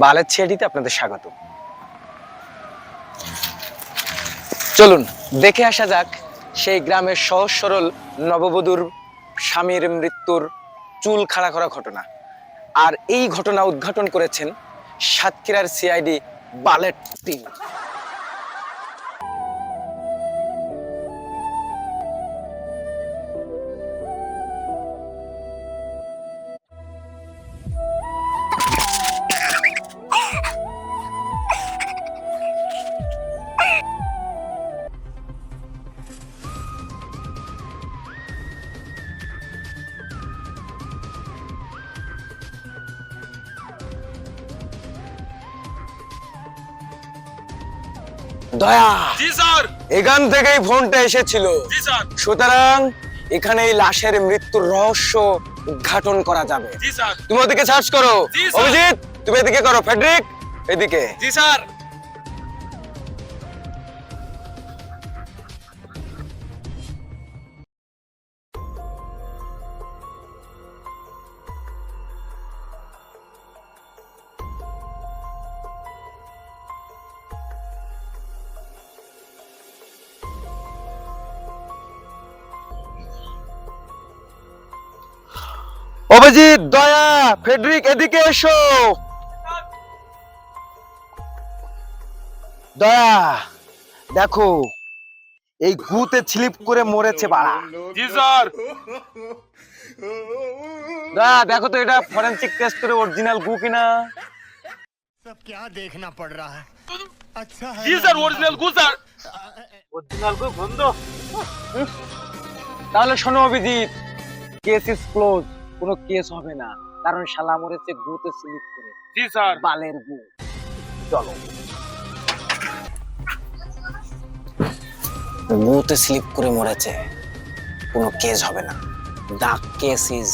বালের ছেড়িতে আপনাদের স্বাগত। চলুন দেখে আসা যাক সেই গ্রামের সহজ সরল নববধূর স্বামীর মৃত্যুর চুল খাড়া করা ঘটনা। আর এই ঘটনা উদ্ঘাটন করেছেন সাতক্ষীরার সিআইডি বালেট টিম। দয়া, জি স্যার। এখান থেকেই ফোনটা এসেছিল। জি স্যার। সুতরাং এখানে এই লাশের মৃত্যুর রহস্য উদ্ঘাটন করা যাবে। জি স্যার। তুমি ওদিকে সার্চ করো। জি স্যার। অভিজিৎ তুমি এদিকে করো, ফেডরিক এদিকে। জি স্যার। অভিজিৎ, দয়া, ফেডরিক এদিকে এসো। দয়া, দেখো এই গুতে স্লিপ করে মরেছে বাড়া। জি স্যার। দয়া দেখো তো এটা ফরেনসিক টেস্ট করে অরিজিনাল গু কিনা। सब क्या देखना पड़ रहा है अच्छा है জি স্যার, অরিজিনাল গু স্যার। অরিজিনাল গু বন্ধ। তাহলে শোনো অভিজিৎ, কেস ইজ ক্লোজ, কোনো কেস হবে না, কারণ শালা মরেছে গুতে স্লিপ করে। জি স্যার। বালের গু। চলো, গুতে স্লিপ করে মরেছে, কোনো কেস হবে না। The case is